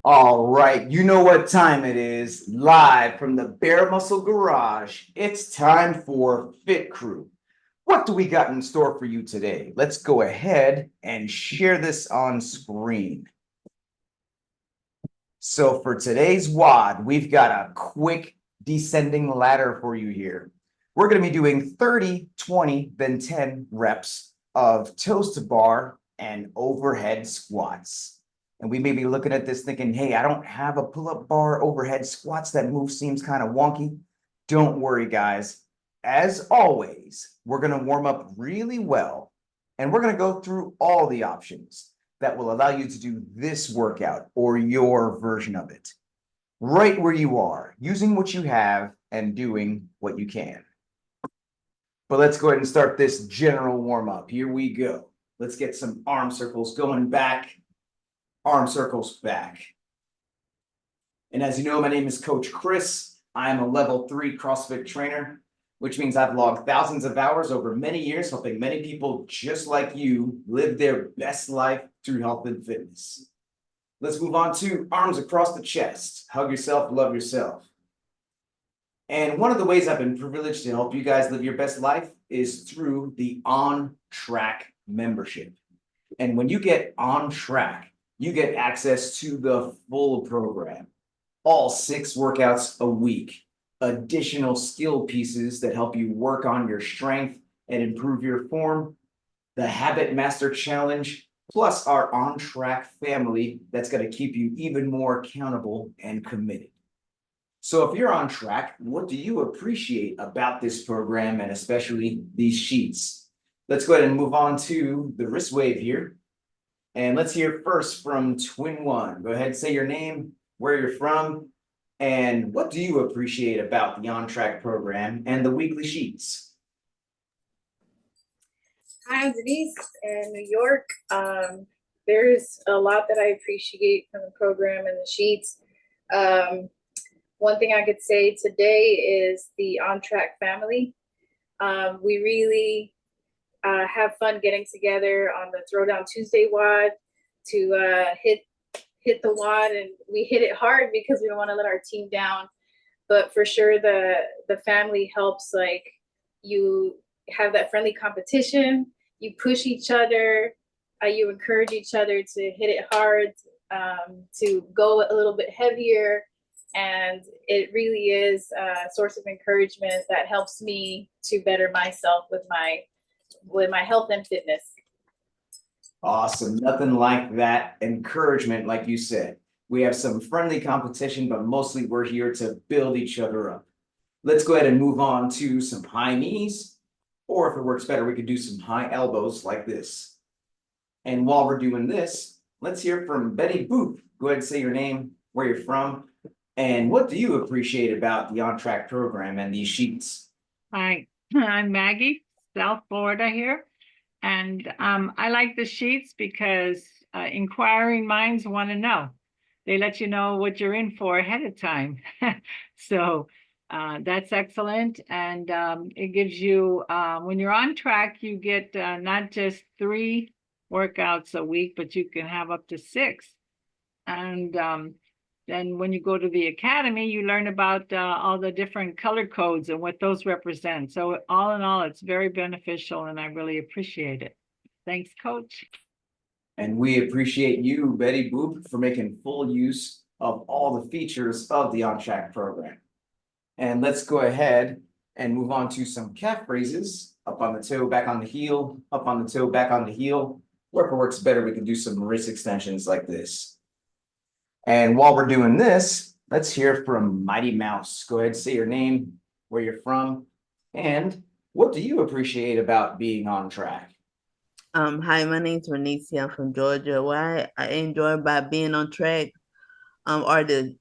All right, you know what time it is. Live from the Bare Muscle Garage, it's time for Fit Crew. What do we got in store for you today? Let's go ahead and share this on screen. So for today's WOD, we've got a quick descending ladder for you here. We're going to be doing 30, 20, then 10 reps of toes to bar and overhead squats. And we may be looking at this thinking, hey, I don't have a pull-up bar overhead squats. That move seems kind of wonky. Don't worry, guys. As always, we're going to warm up really well, and we're going to go through all the options that will allow you to do this workout or your version of it right where you are, using what you have and doing what you can. But let's go ahead and start this general warm up. Here we go. Let's get some arm circles going back. Arm circles back. And as you know, my name is Coach Chris. I am a level 3 CrossFit trainer, which means I've logged thousands of hours over many years, helping many people just like you live their best life through health and fitness. Let's move on to arms across the chest. Hug yourself, love yourself. And one of the ways I've been privileged to help you guys live your best life is through the On Track membership. And when you get On Track, you get access to the full program, all 6 workouts a week, additional skill pieces that help you work on your strength and improve your form, the Habit Master Challenge, plus our On Track family that's going to keep you even more accountable and committed. So if you're on track, what do you appreciate about this program and especially these sheets? Let's go ahead and move on to the wrist wave here. And let's hear first from Twin One. Go ahead, say your name, where you're from, and what do you appreciate about the On Track program and the weekly sheets? Hi, I'm Denise in New York. There's a lot that I appreciate from the program and the sheets. One thing I could say today is the On Track family. We really have fun getting together on the Throwdown Tuesday WOD to hit the WOD, and we hit it hard because we don't want to let our team down. But for sure, the family helps. Like, you have that friendly competition, you push each other, you encourage each other to hit it hard, to go a little bit heavier. And it really is a source of encouragement that helps me to better myself with my health and fitness. Awesome. Nothing like that encouragement, like you said. We have some friendly competition, but mostly we're here to build each other up. Let's go ahead and move on to some high knees, or if it works better, we could do some high elbows like this. And while we're doing this, let's hear from Betty Boop. Go ahead and say your name, where you're from, and what do you appreciate about the On Track program and these sheets? Hi, I'm Maggie, South Florida here. And I like the sheets because inquiring minds want to know. They let you know what you're in for ahead of time. So that's excellent. And it gives you, when you're on track, you get not just 3 workouts a week, but you can have up to 6. And then when you go to the academy, you learn about all the different color codes and what those represent. So all in all, it's very beneficial, and I really appreciate it. Thanks, Coach. And we appreciate you, Betty Boop, for making full use of all the features of the On Track program. And let's go ahead and move on to some calf raises. Up on the toe, back on the heel, up on the toe, back on the heel. Or if it works better, we can do some wrist extensions like this. And while we're doing this, let's hear from Mighty Mouse. Go ahead, say your name, where you're from, and what do you appreciate about being on track? Hi, my name's Renisha. I'm from Georgia. What I enjoy about being on track are the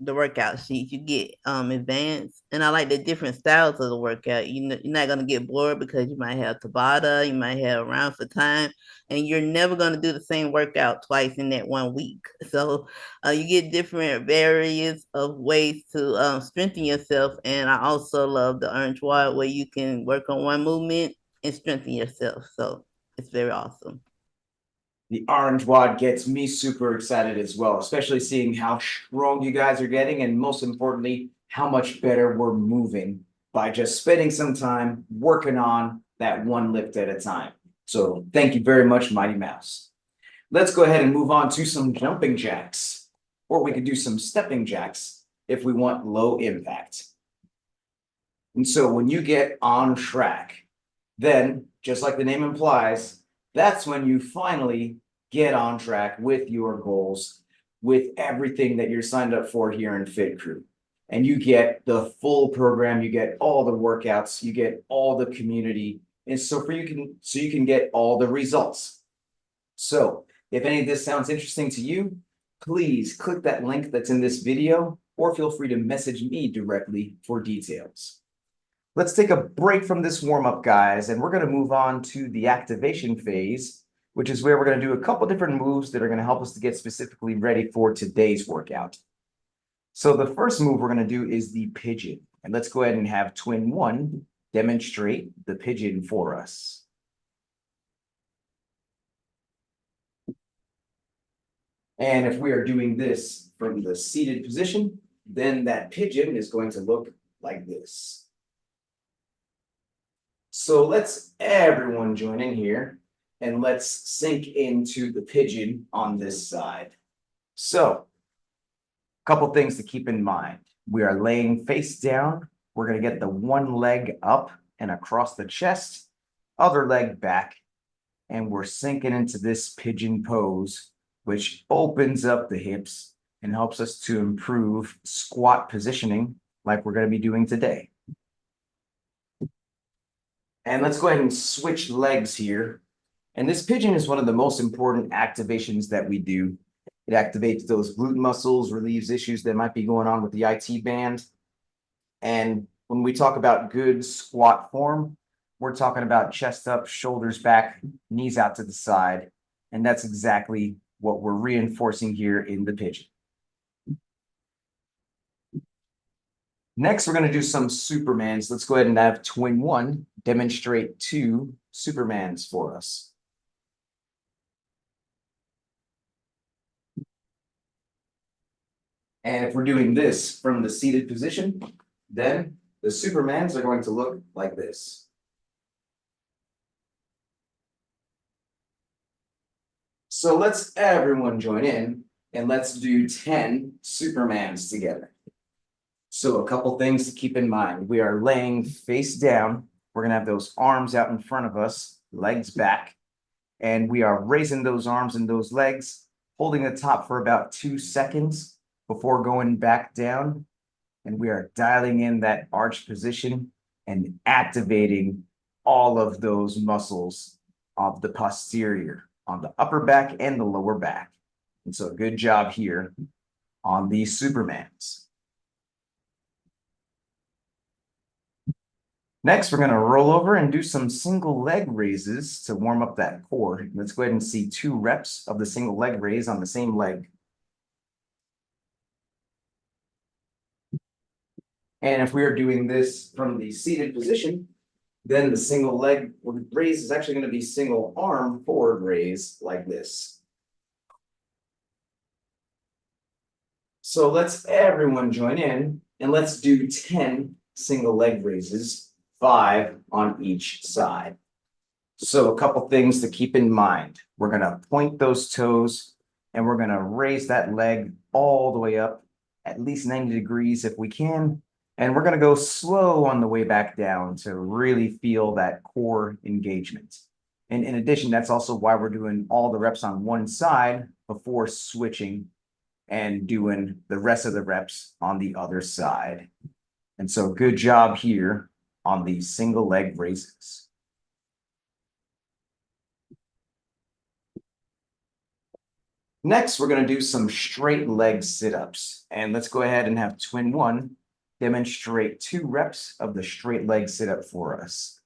workout sheets. You get advanced, and I like the different styles of the workout. You're not gonna get bored because you might have Tabata, you might have rounds for time, and you're never gonna do the same workout twice in that one week. So you get different various of ways to strengthen yourself. And I also love the orange wide where you can work on one movement and strengthen yourself. So it's very awesome. The orange WOD gets me super excited as well, especially seeing how strong you guys are getting, and most importantly, how much better we're moving by just spending some time working on that one lift at a time. So thank you very much, Mighty Mouse. Let's go ahead and move on to some jumping jacks, or we could do some stepping jacks if we want low impact. And so when you get on track, then just like the name implies, that's when you finally get on track with your goals, with everything that you're signed up for here in Fit Crew. And you get the full program, you get all the workouts, you get all the community, and so you can get all the results. So if any of this sounds interesting to you, please click that link that's in this video, or feel free to message me directly for details. Let's take a break from this warm-up, guys, and we're going to move on to the activation phase, which is where we're going to do a couple different moves that are going to help us to get specifically ready for today's workout. So the first move we're going to do is the pigeon. And let's go ahead and have Twin One demonstrate the pigeon for us. And if we are doing this from the seated position, then that pigeon is going to look like this. So let's everyone join in here and let's sink into the pigeon on this side. So a couple things to keep in mind. We are laying face down. We're going to get the one leg up and across the chest, other leg back, and we're sinking into this pigeon pose, which opens up the hips and helps us to improve squat positioning like we're going to be doing today. And let's go ahead and switch legs here. And this pigeon is one of the most important activations that we do. It activates those glute muscles, relieves issues that might be going on with the IT band. And when we talk about good squat form, we're talking about chest up, shoulders back, knees out to the side. And that's exactly what we're reinforcing here in the pigeon. Next, we're going to do some Supermans. Let's go ahead and have Twin One demonstrate 2 Supermans for us. And if we're doing this from the seated position, then the Supermans are going to look like this. So let's everyone join in and let's do 10 Supermans together. So a couple things to keep in mind. We are laying face down. We're going to have those arms out in front of us, legs back. And we are raising those arms and those legs, holding the top for about 2 seconds before going back down. And we are dialing in that arch position and activating all of those muscles of the posterior on the upper back and the lower back. And so good job here on these Supermans. Next, we're going to roll over and do some single leg raises to warm up that core. Let's go ahead and see 2 reps of the single leg raise on the same leg. And if we are doing this from the seated position, then the single leg raise is actually going to be single arm forward raise like this. So let's everyone join in and let's do 10 single leg raises. 5 on each side. So a couple things to keep in mind. We're going to point those toes and we're going to raise that leg all the way up, at least 90 degrees if we can. And we're going to go slow on the way back down to really feel that core engagement. And in addition, that's also why we're doing all the reps on one side before switching and doing the rest of the reps on the other side. And so good job here on these single leg raises. Next, we're going to do some straight leg sit-ups. And let's go ahead and have Twin One demonstrate 2 reps of the straight leg sit-up for us.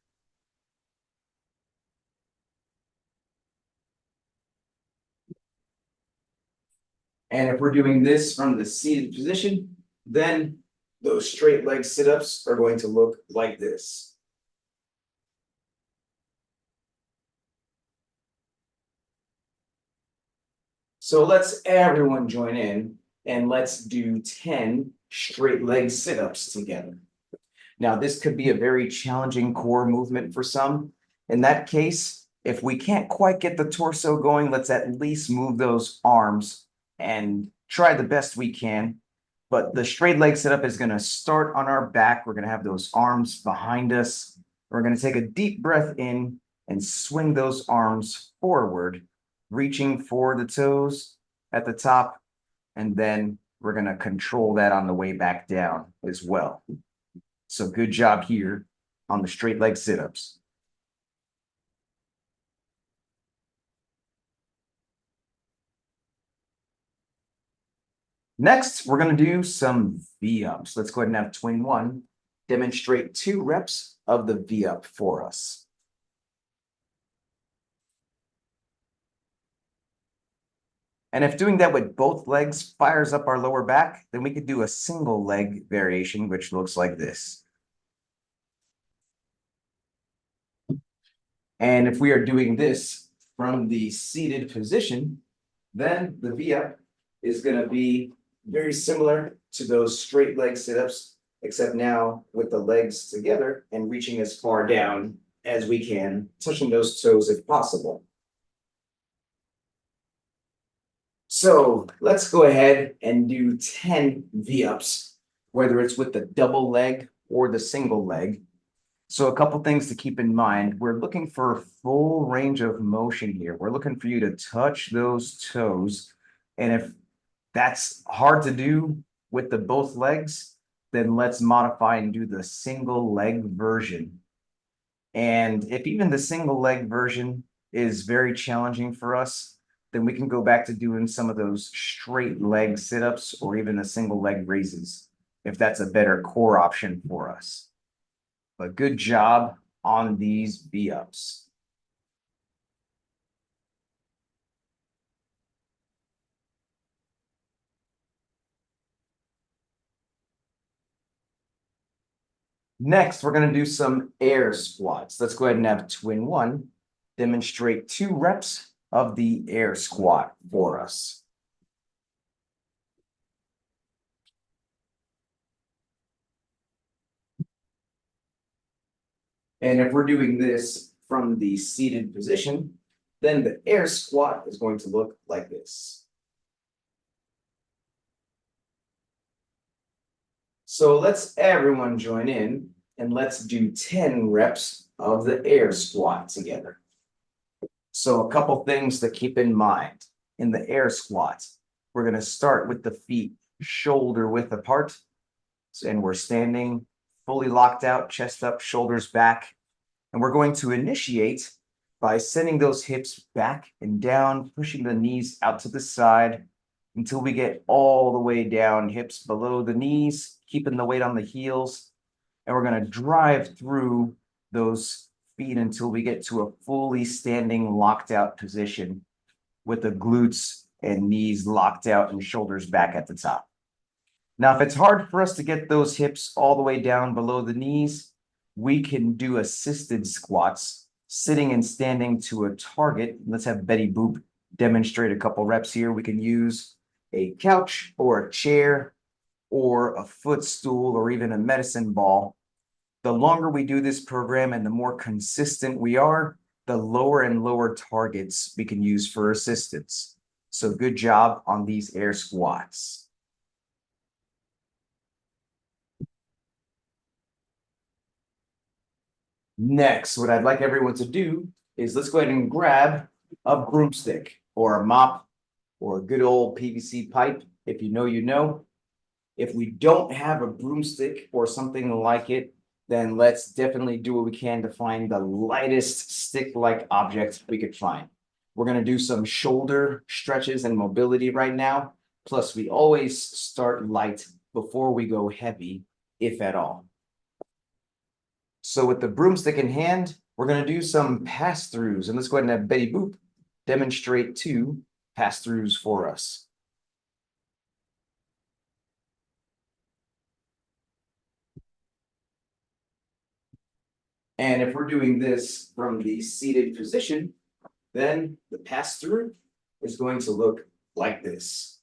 And if we're doing this from the seated position, then those straight leg sit-ups are going to look like this. So let's everyone join in and let's do 10 straight leg sit-ups together. Now, this could be a very challenging core movement for some. In that case, if we can't quite get the torso going, let's at least move those arms and try the best we can. But the straight leg sit-up is going to start on our back. We're going to have those arms behind us. We're going to take a deep breath in and swing those arms forward, reaching for the toes at the top. And then we're going to control that on the way back down as well. So good job here on the straight leg sit-ups. Next, we're going to do some V-ups. Let's go ahead and have twin one demonstrate 2 reps of the V-up for us. And if doing that with both legs fires up our lower back, then we could do a single leg variation, which looks like this. And if we are doing this from the seated position, then the V-up is going to be very similar to those straight leg sit-ups, except now with the legs together and reaching as far down as we can, touching those toes if possible. So let's go ahead and do 10 V-ups, whether it's with the double leg or the single leg. So a couple things to keep in mind. We're looking for full range of motion here. We're looking for you to touch those toes. And if that's hard to do with the both legs, then let's modify and do the single leg version. And if even the single leg version is very challenging for us, then we can go back to doing some of those straight leg sit-ups or even the single leg raises, if that's a better core option for us. But good job on these V-ups. Next, we're going to do some air squats. Let's go ahead and have twin one demonstrate 2 reps of the air squat for us. And if we're doing this from the seated position, then the air squat is going to look like this. So let's everyone join in and let's do 10 reps of the air squat together. So a couple things to keep in mind in the air squat. We're going to start with the feet shoulder width apart. And we're standing fully locked out, chest up, shoulders back. And we're going to initiate by sending those hips back and down, pushing the knees out to the side until we get all the way down, hips below the knees, keeping the weight on the heels. And we're going to drive through those feet until we get to a fully standing locked out position with the glutes and knees locked out and shoulders back at the top. Now, if it's hard for us to get those hips all the way down below the knees, we can do assisted squats, sitting and standing to a target. Let's have Betty Boop demonstrate a couple reps here. We can use a couch or a chair or a footstool or even a medicine ball. The longer we do this program and the more consistent we are, the lower and lower targets we can use for assistance. So good job on these air squats. Next, what I'd like everyone to do is let's go ahead and grab a broomstick or a mop or a good old PVC pipe. If you know, you know. If we don't have a broomstick or something like it, then let's definitely do what we can to find the lightest stick-like object we could find. We're going to do some shoulder stretches and mobility right now. Plus, we always start light before we go heavy, if at all. So with the broomstick in hand, we're going to do some pass-throughs. And let's go ahead and have Betty Boop demonstrate 2 pass-throughs for us. And if we're doing this from the seated position, then the pass-through is going to look like this.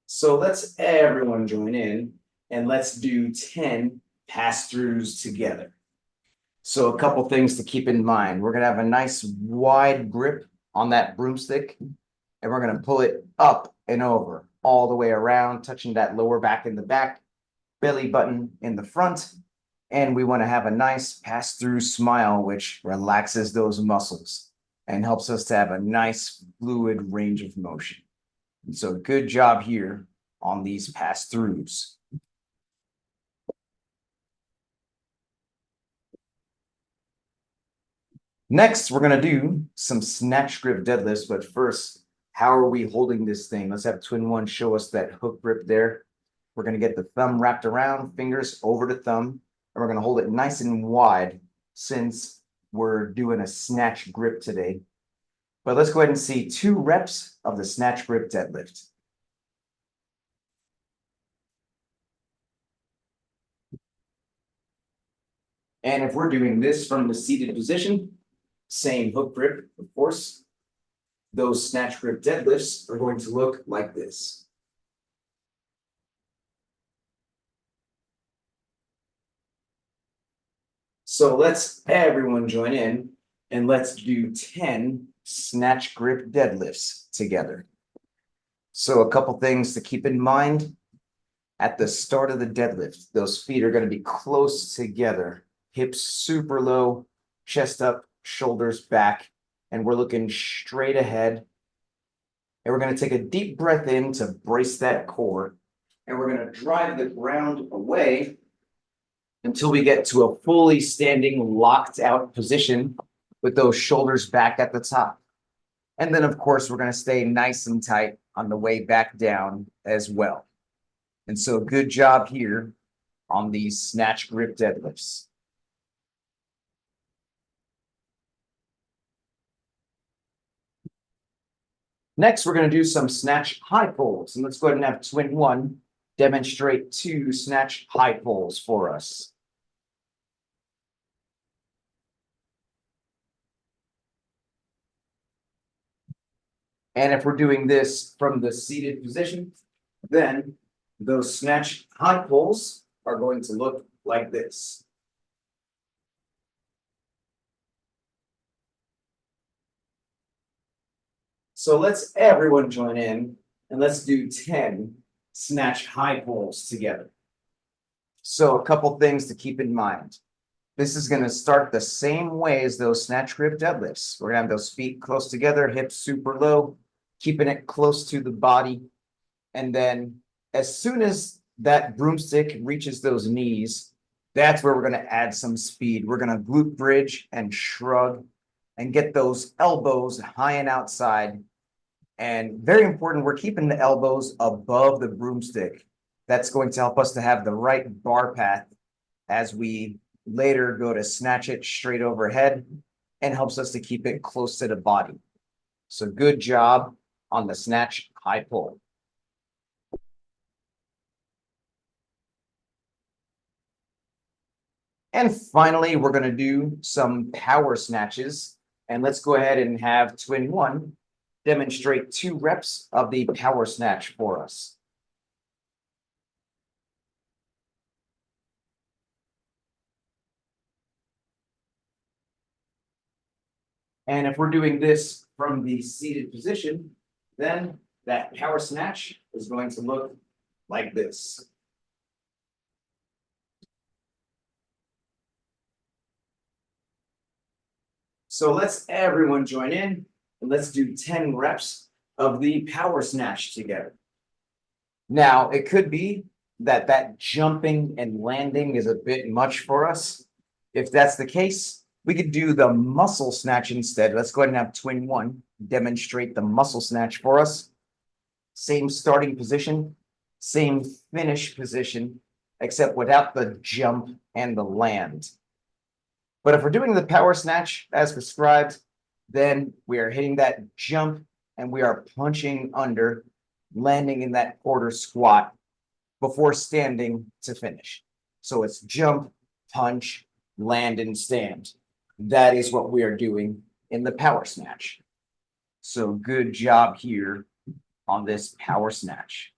So let's everyone join in and let's do 10 pass-throughs together. So a couple things to keep in mind. We're gonna have a nice wide grip on that broomstick, and we're gonna pull it up and over all the way around, touching that lower back in the back, belly button in the front. And we want to have a nice pass-through smile, which relaxes those muscles and helps us to have a nice fluid range of motion. And so good job here on these pass-throughs. Next, we're going to do some snatch grip deadlifts, but first, how are we holding this thing? Let's have Twin One show us that hook grip there. We're going to get the thumb wrapped around, fingers over the thumb, and we're going to hold it nice and wide since we're doing a snatch grip today. But let's go ahead and see 2 reps of the snatch grip deadlift. And if we're doing this from the seated position, same hook grip, of course, those snatch grip deadlifts are going to look like this. So let's everyone join in and let's do 10 snatch grip deadlifts together. So a couple things to keep in mind. At the start of the deadlift, those feet are going to be close together, hips super low, chest up, shoulders back, and we're looking straight ahead. And we're going to take a deep breath in to brace that core, and we're going to drive the ground away until we get to a fully standing, locked out position with those shoulders back at the top. And then, of course, we're going to stay nice and tight on the way back down as well. And so good job here on these snatch grip deadlifts. Next, we're going to do some snatch high pulls. And let's go ahead and have Twin One demonstrate 2 snatch high pulls for us. And if we're doing this from the seated position, then those snatch high pulls are going to look like this. So let's everyone join in and let's do 10 snatch high pulls together. So a couple things to keep in mind. This is going to start the same way as those snatch grip deadlifts. We're going to have those feet close together, hips super low, keeping it close to the body. And then as soon as that broomstick reaches those knees, that's where we're going to add some speed. We're going to glute bridge and shrug and get those elbows high and outside. And very important, we're keeping the elbows above the broomstick. That's going to help us to have the right bar path as we later go to snatch it straight overhead, and helps us to keep it close to the body. So good job on the snatch high pull. And finally, we're going to do some power snatches. And let's go ahead and have Twin One demonstrate 2 reps of the power snatch for us. And if we're doing this from the seated position, then that power snatch is going to look like this. So let's everyone join in and let's do 10 reps of the power snatch together. Now, it could be that that jumping and landing is a bit much for us. If that's the case, we could do the muscle snatch instead. Let's go ahead and have Twin One demonstrate the muscle snatch for us. Same starting position, same finish position, except without the jump and the land. But if we're doing the power snatch as prescribed, then we are hitting that jump and we are punching under, landing in that quarter squat before standing to finish. So it's jump, punch, land, and stand. that is what we are doing in the power snatch. So good job here on this power snatch.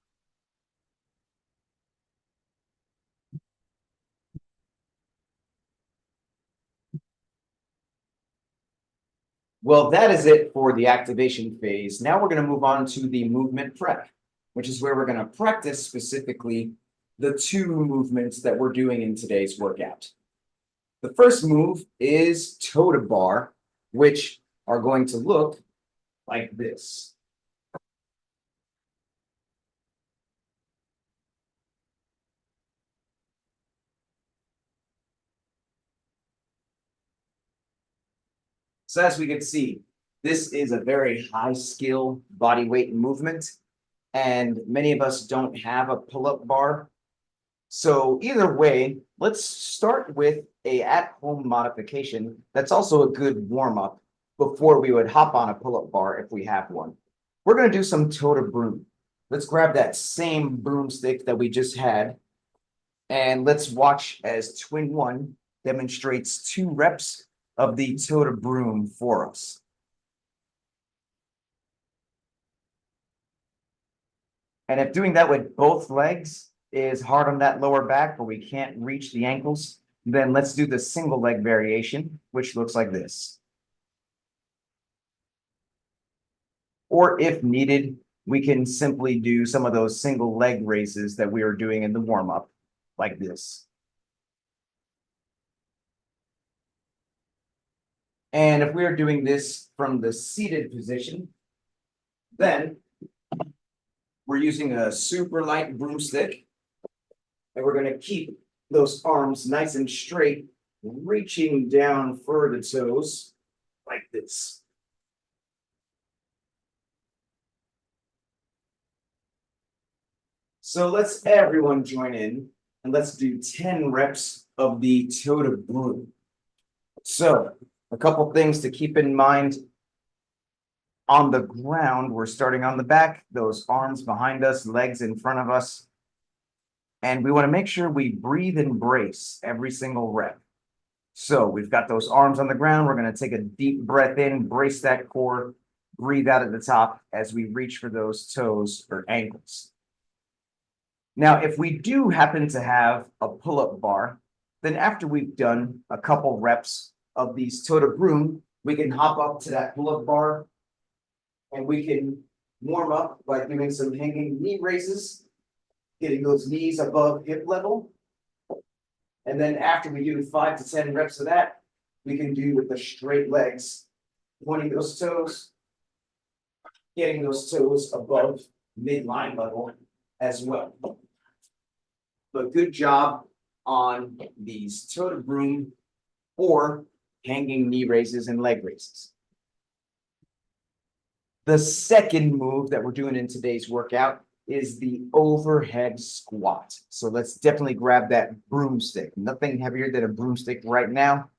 Well, that is it for the activation phase. Now we're going to move on to the movement prep, which is where we're going to practice specifically the two movements that we're doing in today's workout. The first move is toe to bar, which are going to look like this. So as we can see, this is a very high skill body weight movement, and many of us don't have a pull-up bar. So either way, let's start with a at-home modification that's also a good warm-up before we would hop on a pull-up bar if we have one. We're going to do some toe to broom. Let's grab that same broomstick that we just had, and let's watch as Twin One demonstrates 2 reps of the toe to broom for us. And if doing that with both legs is hard on that lower back, but we can't reach the ankles, then let's do the single leg variation, which looks like this. Or if needed, we can simply do some of those single leg raises that we were doing in the warm-up, like this. And if we are doing this from the seated position, then we're using a super light broomstick, and we're going to keep those arms nice and straight, reaching down for the toes like this. So let's everyone join in, and let's do 10 reps of the toe to broom. So a couple things to keep in mind. On the ground, we're starting on the back, those arms behind us, legs in front of us. And we want to make sure we breathe and brace every single rep. So we've got those arms on the ground. We're going to take a deep breath in, brace that core, breathe out at the top as we reach for those toes or ankles. Now, if we do happen to have a pull-up bar, then after we've done a couple reps of these toe to broom, we can hop up to that pull-up bar, and we can warm up by doing some hanging knee raises, getting those knees above hip level. And then after we do 5 to 10 reps of that, we can do with the straight legs, pointing those toes, getting those toes above midline level as well. But good job on these toe to broom or hanging knee raises and leg raises. The second move that we're doing in today's workout is the overhead squat. So let's definitely grab that broomstick. Nothing heavier than a broomstick right now.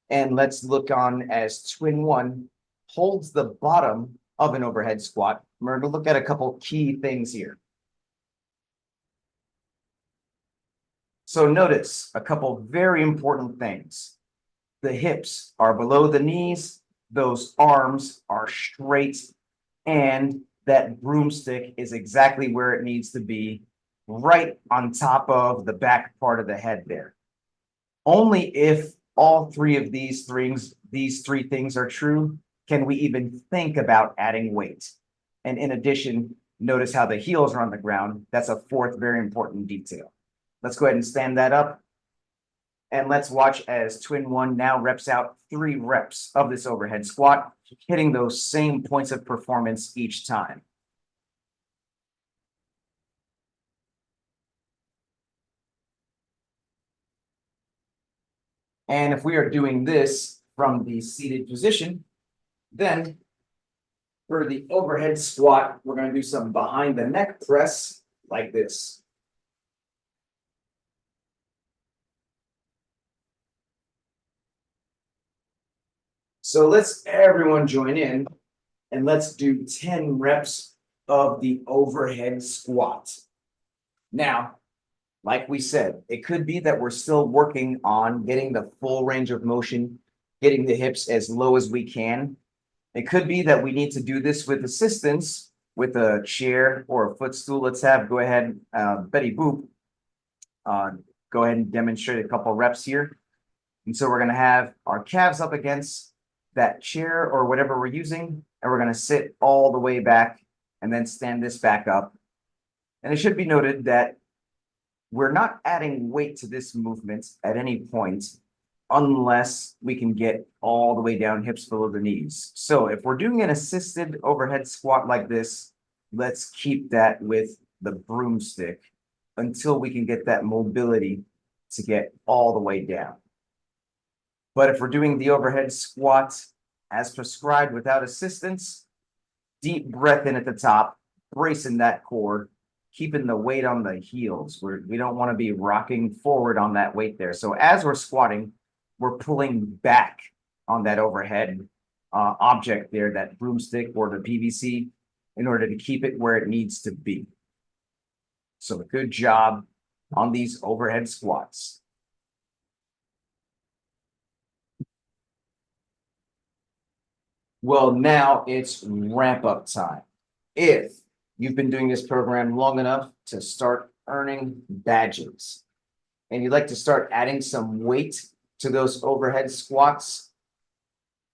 And let's look on as Twin One holds the bottom of an overhead squat. We're going to look at a couple key things here. So notice a couple very important things. The hips are below the knees. Those arms are straight. And that broomstick is exactly where it needs to be, right on top of the back part of the head there. Only if all 3 of these three things are true, can we even think about adding weight. And in addition, notice how the heels are on the ground. That's a 4th very important detail. Let's go ahead and stand that up. And let's watch as Twin One now reps out 3 reps of this overhead squat, hitting those same points of performance each time. And if we are doing this from the seated position, then for the overhead squat, we're going to do some behind the neck press like this. So let's everyone join in, and let's do 10 reps of the overhead squat. Now, like we said, it could be that we're still working on getting the full range of motion, getting the hips as low as we can. It could be that we need to do this with assistance with a chair or a footstool. Let's go ahead, Betty Boop, go ahead and demonstrate a couple reps here. And so we're going to have our calves up against that chair or whatever we're using, and we're going to sit all the way back and then stand this back up. And it should be noted that we're not adding weight to this movement at any point unless we can get all the way down, hips below the knees. So if we're doing an assisted overhead squat like this, let's keep that with the broomstick until we can get that mobility to get all the way down. But if we're doing the overhead squat as prescribed without assistance, deep breath in at the top, bracing that core, keeping the weight on the heels. We don't want to be rocking forward on that weight there. So as we're squatting, we're pulling back on that overhead object there, that broomstick or the PVC, in order to keep it where it needs to be. So a good job on these overhead squats. Well, now it's ramp up time. If you've been doing this program long enough to start earning badges, and you'd like to start adding some weight to those overhead squats,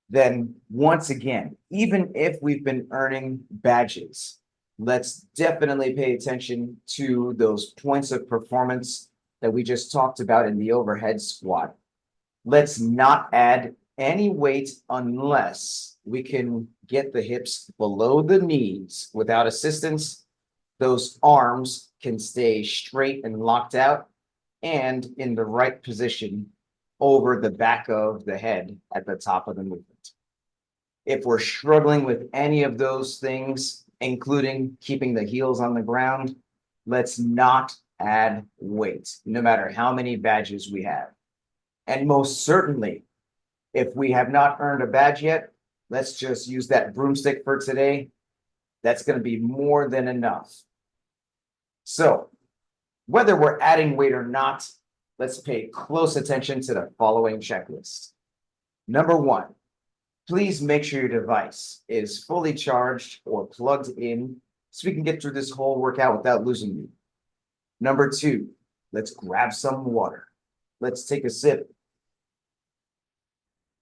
then once again, even if we've been earning badges, let's definitely pay attention to those points of performance that we just talked about in the overhead squat. Let's not add any weight unless we can get the hips below the knees without assistance. Those arms can stay straight and locked out and in the right position over the back of the head at the top of the movement. If we're struggling with any of those things, including keeping the heels on the ground, let's not add weight, no matter how many badges we have. And most certainly, if we have not earned a badge yet, let's just use that broomstick for today. That's going to be more than enough. So whether we're adding weight or not, let's pay close attention to the following checklist. Number one, please make sure your device is fully charged or plugged in so we can get through this whole workout without losing you. Number two, let's grab some water. Let's take a sip.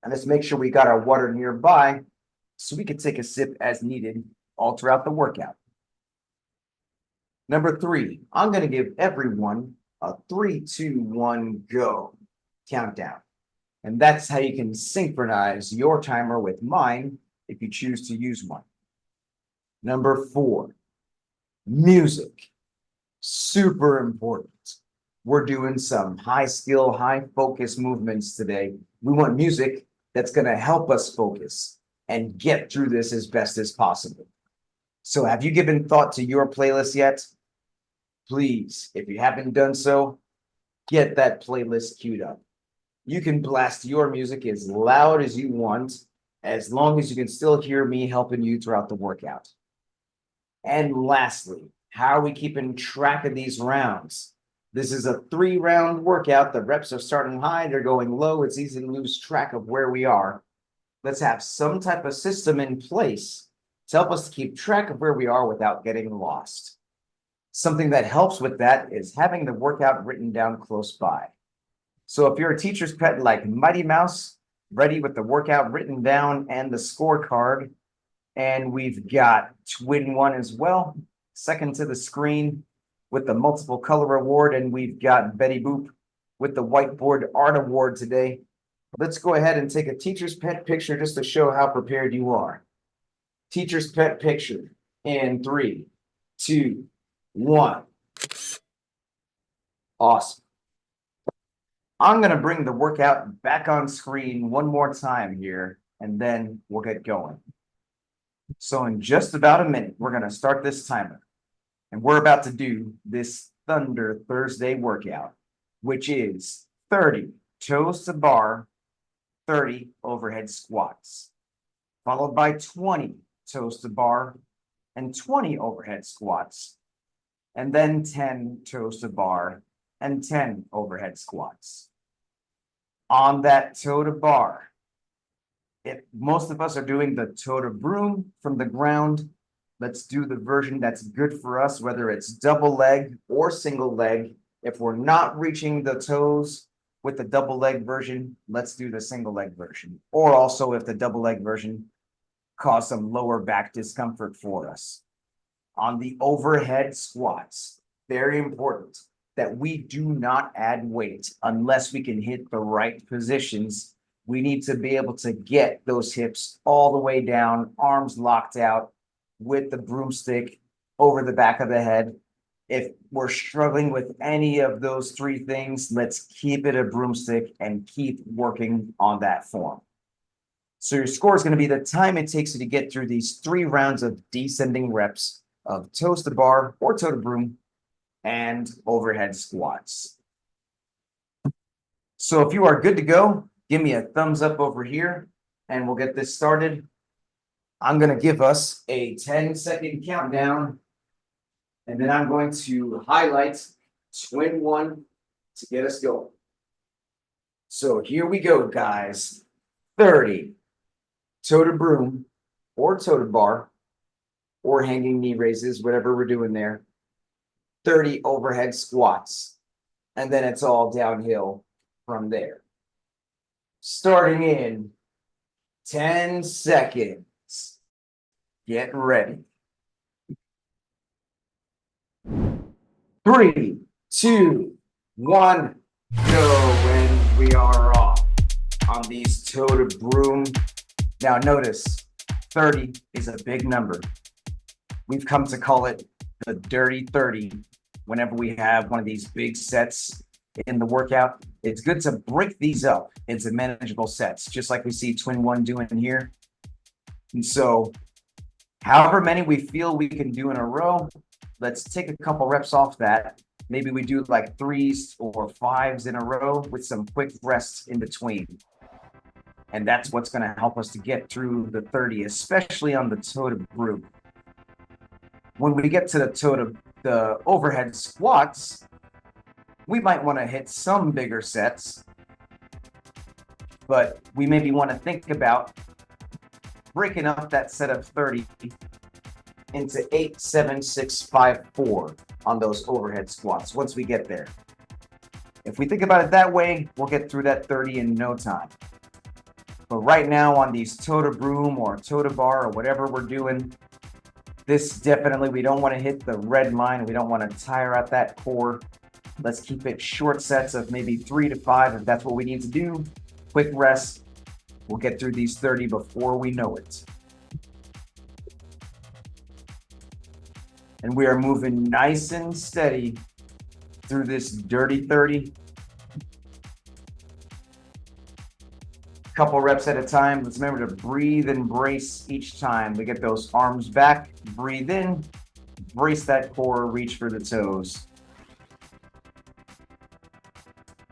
And let's make sure we got our water nearby so we can take a sip as needed all throughout the workout. Number three, I'm going to give everyone a 3, 2, 1, go countdown. And that's how you can synchronize your timer with mine if you choose to use one. Number four, music. Super important. We're doing some high skill, high focus movements today. We want music that's going to help us focus and get through this as best as possible. So have you given thought to your playlist yet? Please, if you haven't done so, get that playlist queued up. You can blast your music as loud as you want, as long as you can still hear me helping you throughout the workout. And lastly, how are we keeping track of these rounds? This is a 3-round workout. The reps are starting high, they're going low. It's easy to lose track of where we are. Let's have some type of system in place to help us to keep track of where we are without getting lost. Something that helps with that is having the workout written down close by. So if you're a teacher's pet like Mighty Mouse, ready with the workout written down and the scorecard, and we've got Twin One as well, second to the screen with the multiple color award, and we've got Betty Boop with the whiteboard art award today. Let's go ahead and take a teacher's pet picture just to show how prepared you are. Teacher's pet picture in 3, 2, 1. Awesome. I'm going to bring the workout back on screen one more time here, and then we'll get going. So in just about a minute, we're going to start this timer. And we're about to do this Thunder Thursday workout, which is 30 toes to bar, 30 overhead squats, followed by 20 toes to bar and 20 overhead squats, and then 10 toes to bar and 10 overhead squats. On that toe to bar, if most of us are doing the toe to broom from the ground, let's do the version that's good for us, whether it's double leg or single leg. If we're not reaching the toes with the double leg version, let's do the single leg version. Or also if the double leg version cause some lower back discomfort for us. On the overhead squats, very important that we do not add weight unless we can hit the right positions. We need to be able to get those hips all the way down, arms locked out with the broomstick over the back of the head. If we're struggling with any of those three things, let's keep it a broomstick and keep working on that form. So your score is going to be the time it takes you to get through these 3 rounds of descending reps of toes to bar or toe to broom and overhead squats. So if you are good to go, give me a thumbs up over here and we'll get this started. I'm going to give us a 10-second countdown and then I'm going to highlight twin 1 to get us going. So here we go, guys. 30 toe to broom or toe to bar or hanging knee raises, whatever we're doing there. 30 overhead squats, and then it's all downhill from there. Starting in 10 seconds. Get ready. 3, 2, 1, go, and we are off on these toe to broom. Now notice 30 is a big number. We've come to call it the dirty 30 whenever we have one of these big sets in the workout. It's good to break these up into manageable sets, just like we see twin 1 doing here. And so however many we feel we can do in a row, let's take a couple reps off that. Maybe we do like 3s or 5s in a row with some quick rests in between. And that's what's going to help us to get through the 30, especially on the toe to broom. When we get to the overhead squats, we might want to hit some bigger sets, but we maybe want to think about breaking up that set of 30 into 8, 7, 6, 5, 4 on those overhead squats once we get there. If we think about it that way, we'll get through that 30 in no time. But right now on these toe to broom or toe to bar or whatever we're doing, this definitely, we don't want to hit the red line. We don't want to tire out that core. Let's keep it short sets of maybe 3 to 5 if that's what we need to do. Quick rest. We'll get through these 30 before we know it. And we are moving nice and steady through this dirty 30. Couple reps at a time. Let's remember to breathe and brace each time. We get those arms back, breathe in, brace that core, reach for the toes.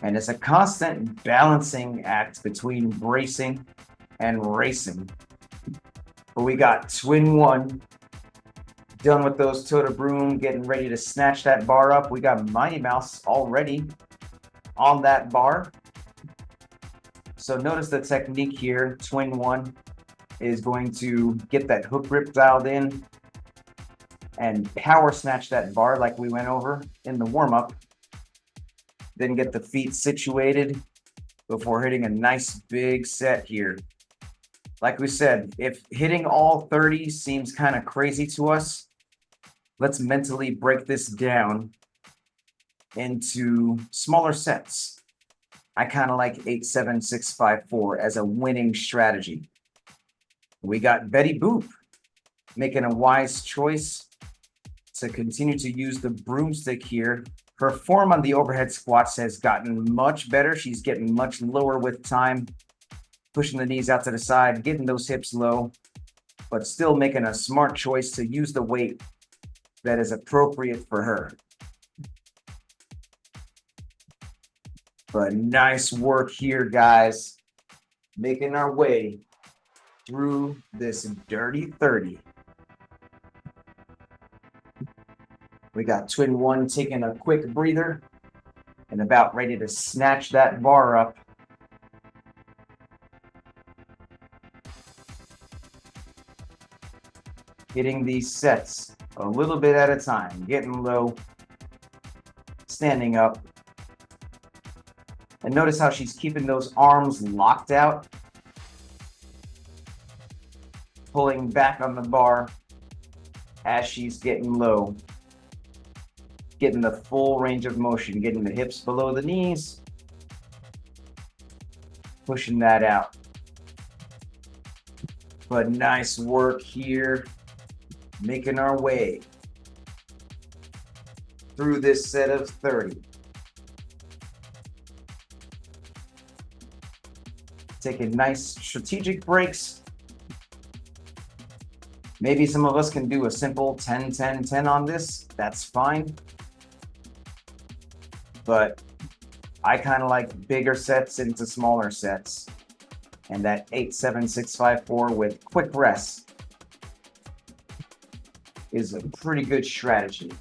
And it's a constant balancing act between bracing and racing. But we got twin 1 done with those toe to broom, getting ready to snatch that bar up. We got Mighty Mouse already on that bar. So notice the technique here. Twin 1 is going to get that hook grip dialed in and power snatch that bar like we went over in the warm-up. Then get the feet situated before hitting a nice big set here. Like we said, if hitting all 30 seems kind of crazy to us, let's mentally break this down into smaller sets. I kind of like 8, 7, 6, 5, 4 as a winning strategy. We got Betty Boop making a wise choice to continue to use the broomstick here. Her form on the overhead squats has gotten much better. She's getting much lower with time, pushing the knees out to the side, getting those hips low, but still making a smart choice to use the weight that is appropriate for her. But nice work here, guys. Making our way through this dirty 30. We got twin 1 taking a quick breather and about ready to snatch that bar up. Hitting these sets a little bit at a time, getting low, standing up. And notice how she's keeping those arms locked out, pulling back on the bar as she's getting low, getting the full range of motion, getting the hips below the knees, pushing that out. But nice work here, making our way through this set of 30. Taking nice strategic breaks. Maybe some of us can do a simple 10, 10, 10 on this. That's fine. But I kind of like bigger sets into smaller sets. And that 8, 7, 6, 5, 4 with quick rests is a pretty good strategy.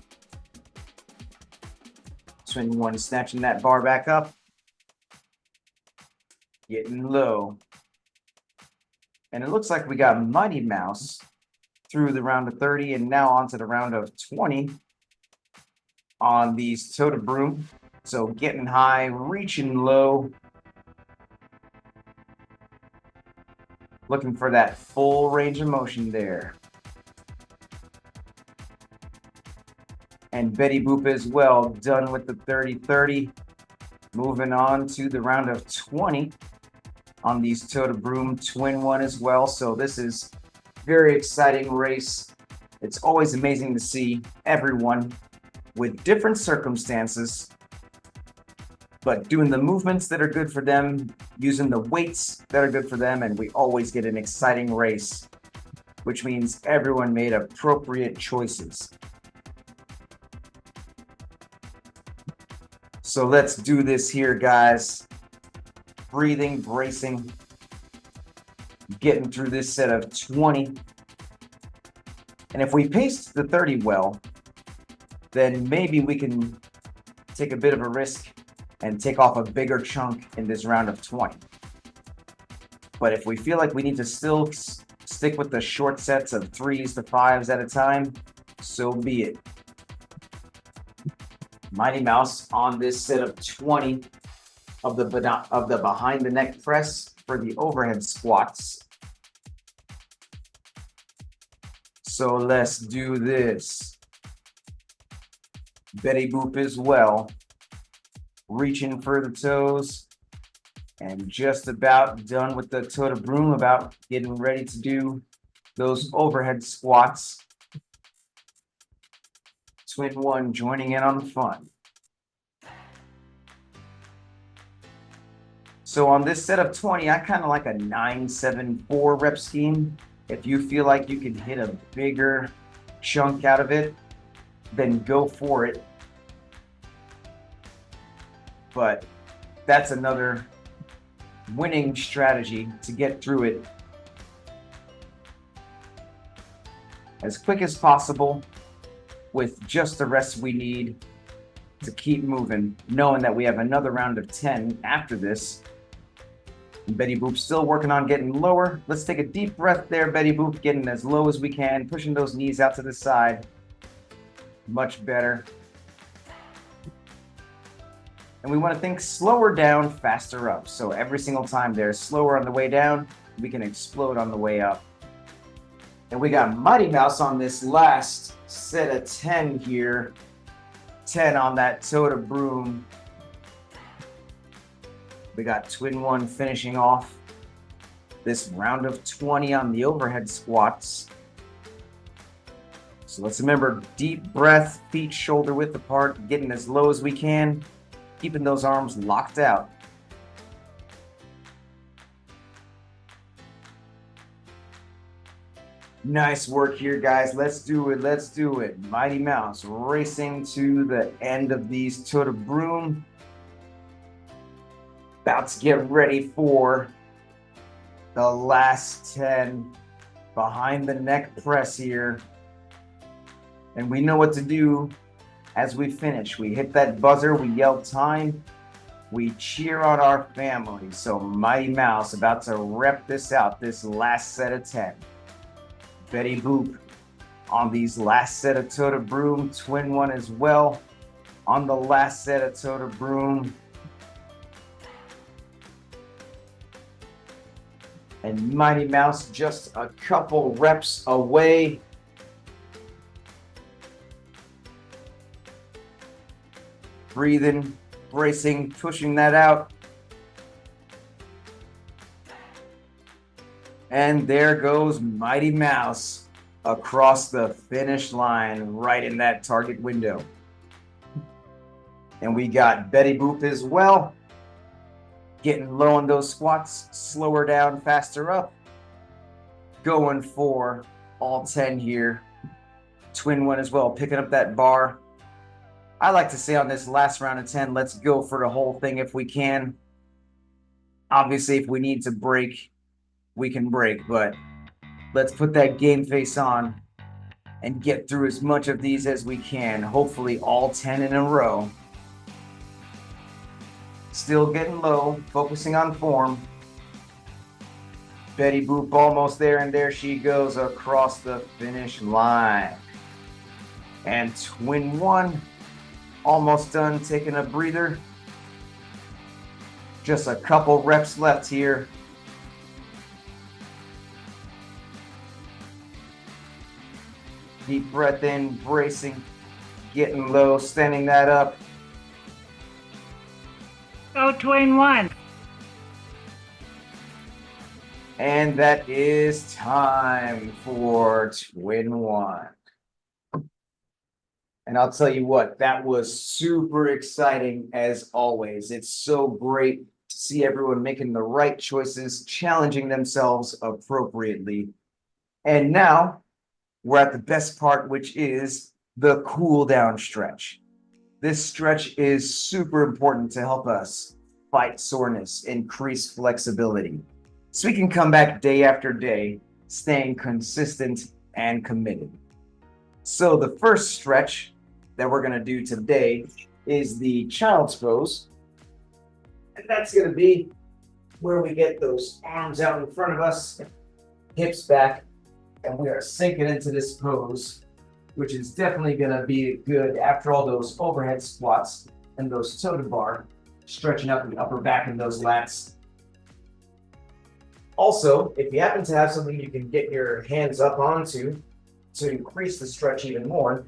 Swing one, snatching that bar back up. Getting low. And it looks like we got Mighty Mouse through the round of 30 and now onto the round of 20 on these toe to broom. So getting high, reaching low. Looking for that full range of motion there. And Betty Boop as well, done with the 30-30. Moving on to the round of 20 on these toe to broom twin one as well. So this is very exciting race. It's always amazing to see everyone with different circumstances, but doing the movements that are good for them, using the weights that are good for them, and we always get an exciting race, which means everyone made appropriate choices. So let's do this here, guys. Breathing, bracing, getting through this set of 20. And if we pace the 30 well, then maybe we can take a bit of a risk and take off a bigger chunk in this round of 20. But if we feel like we need to still stick with the short sets of 3s to 5s at a time, so be it. Mighty Mouse on this set of 20 of the behind the neck press for the overhead squats. So let's do this. Betty Boop as well. Reaching for the toes and just about done with the toe to broom, about getting ready to do those overhead squats. Twin one joining in on the fun. So on this set of 20, I kind of like a 9-7-4 rep scheme. If you feel like you can hit a bigger chunk out of it, then go for it. But that's another winning strategy to get through it as quick as possible with just the rest we need to keep moving, knowing that we have another round of 10 after this. And Betty Boop still working on getting lower. Let's take a deep breath there, Betty Boop, getting as low as we can, pushing those knees out to the side. Much better. And we want to think slower down, faster up. So every single time there's slower on the way down, we can explode on the way up. And we got Mighty Mouse on this last set of 10 here. 10 on that toe to broom. We got twin one finishing off this round of 20 on the overhead squats. So let's remember, deep breath, feet shoulder width apart, getting as low as we can, keeping those arms locked out. Nice work here, guys. Let's do it. Let's do it. Mighty Mouse racing to the end of these toe to broom. About to get ready for the last 10 behind the neck press here. And we know what to do as we finish. We hit that buzzer, we yell time, we cheer on our family. So Mighty Mouse about to rep this out, this last set of 10. Betty Boop on these last set of toe to broom, twin one as well on the last set of toe to broom. And Mighty Mouse just a couple reps away. Breathing, bracing, pushing that out. And there goes Mighty Mouse across the finish line, right in that target window. And we got Betty Boop as well. Getting low on those squats, slower down, faster up. Going for all 10 here. Twin one as well, picking up that bar. I like to say on this last round of 10, let's go for the whole thing if we can. Obviously, if we need to break, we can break, but let's put that game face on and get through as much of these as we can. Hopefully all 10 in a row. Still getting low, focusing on form. Betty Boop almost there, and there she goes across the finish line. And twin one, almost done, taking a breather. Just a couple reps left here. Deep breath in, bracing, getting low, standing that up. Go twin one. And that is time for twin one. And I'll tell you what, that was super exciting as always. It's so great to see everyone making the right choices, challenging themselves appropriately. And now we're at the best part, which is the cool down stretch. This stretch is super important to help us fight soreness, increase flexibility, so we can come back day after day, staying consistent and committed. So the first stretch that we're gonna do today is the child's pose. And that's gonna be where we get those arms out in front of us, hips back, and we are sinking into this pose, which is definitely gonna be good after all those overhead squats and those toe to bar, stretching up the upper back and those lats. Also, if you happen to have something you can get your hands up onto to increase the stretch even more,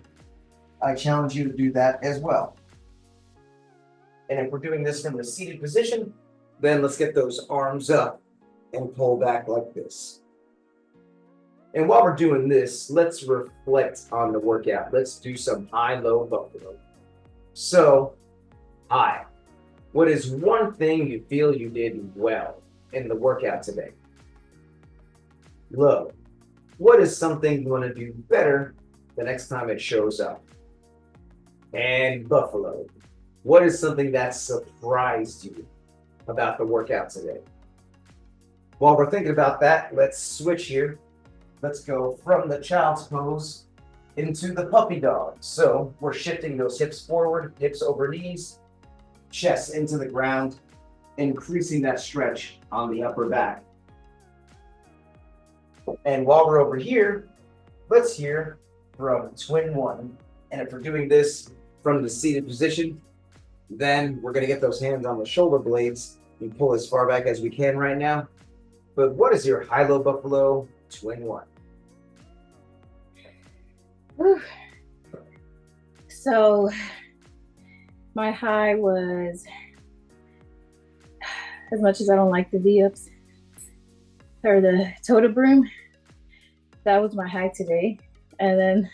I challenge you to do that as well. And if we're doing this from the seated position, then let's get those arms up and pull back like this. And while we're doing this, let's reflect on the workout. Let's do some high-low buffalo. So, high. What is one thing you feel you did well in the workout today? Low. What is something you want to do better the next time it shows up? And buffalo. What is something that surprised you about the workout today? While we're thinking about that, let's switch here. Let's go from the child's pose into the puppy dog. So we're shifting those hips forward, hips over knees, chest into the ground, increasing that stretch on the upper back. And while we're over here, let's hear from twin one. And if we're doing this from the seated position, then we're going to get those hands on the shoulder blades and pull as far back as we can right now. But what is your high-low buffalo twin one? Whew. So my high was, as much as I don't like the V-ups or the toe to broom, that was my high today. And then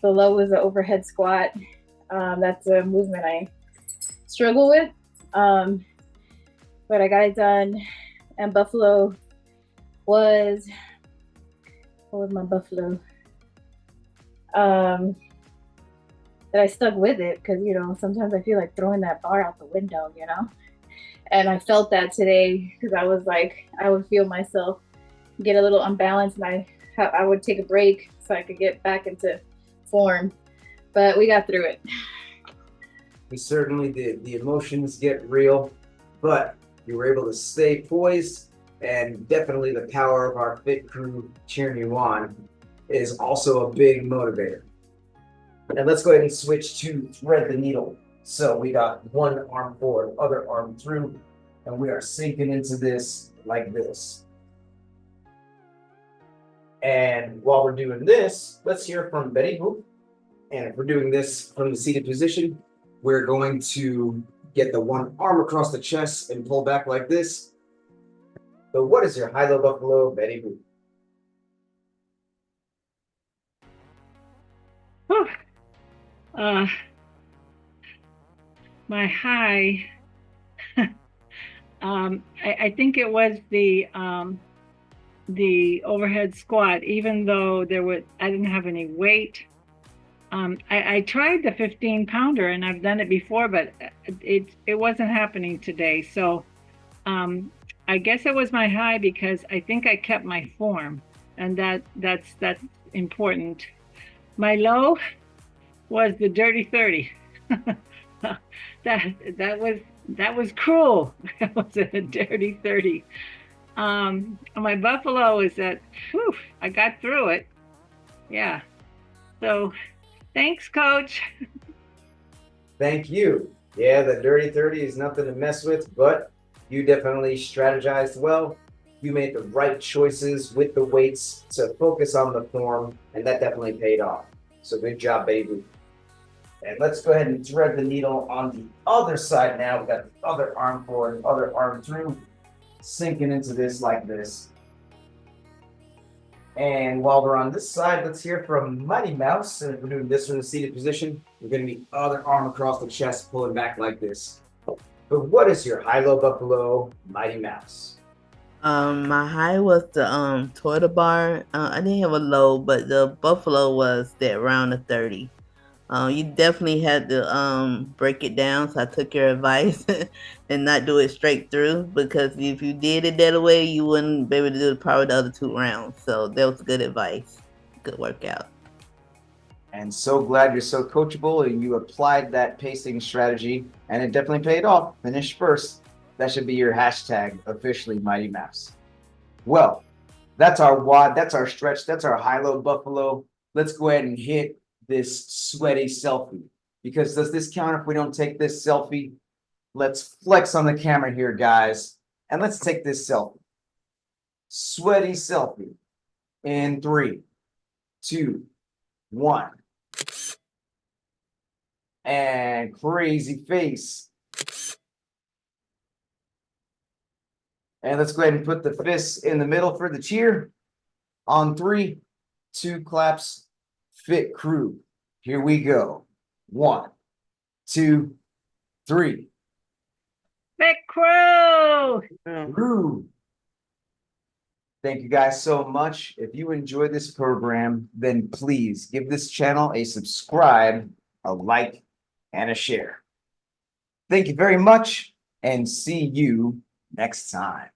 the low was the overhead squat. That's a movement I struggle with, but I got it done. And buffalo was, what was my buffalo? That I stuck with it because, you know, sometimes I feel like throwing that bar out the window, you know? And I felt that today because I was like, I would feel myself get a little unbalanced and I would take a break so I could get back into form. But we got through it. We certainly did. The emotions get real, but you were able to stay poised, and definitely the power of our fit crew cheering you on is also a big motivator. And let's go ahead and switch to thread the needle. So we got one arm forward, other arm through, and we are sinking into this like this. And while we're doing this, let's hear from Betty Boop. And if we're doing this from the seated position, we're going to get the one arm across the chest and pull back like this. So what is your high-low buffalo, Betty Boop? Whew. My high, I think it was the overhead squat, even though I didn't have any weight. I tried the 15-pounder and I've done it before, but it wasn't happening today. So I guess it was my high because I think I kept my form, and that's important. My low was the dirty 30. that was cruel. That was a dirty 30. My buffalo is that, whew, I got through it. Yeah. So thanks, coach. Thank you. Yeah, the dirty 30 is nothing to mess with, but you definitely strategized well. You made the right choices with the weights to focus on the form, and that definitely paid off. So good job, baby. And let's go ahead and thread the needle on the other side now. We've got the other arm forward, other arm through, sinking into this like this. And while we're on this side, let's hear from Mighty Mouse. And if we're doing this from the seated position, we're going to be other arm across the chest, pulling back like this. But what is your high-low buffalo, Mighty Mouse? My high was the toilet bar. I didn't have a low, but the buffalo was that around the 30. You definitely had to break it down. So I took your advice and not do it straight through, because if you did it that way, you wouldn't be able to do probably the other 2 rounds. So that was good advice. Good workout. And so glad you're so coachable and you applied that pacing strategy, and it definitely paid off. Finished first. That should be your hashtag officially, Mighty Mouse. Well, that's our WOD, that's our stretch, that's our high-low buffalo. Let's go ahead and hit this sweaty selfie, because does this count if we don't take this selfie? Let's flex on the camera here, guys, and let's take this selfie. Sweaty selfie in 3, 2, 1. And crazy face. And let's go ahead and put the fists in the middle for the cheer. On 3, 2 claps. Fit crew. Here we go. 1, 2, 3. Fit crew. Crew. Thank you guys so much. If you enjoyed this program, then please give this channel a subscribe, a like, and a share. Thank you very much, and see you next time.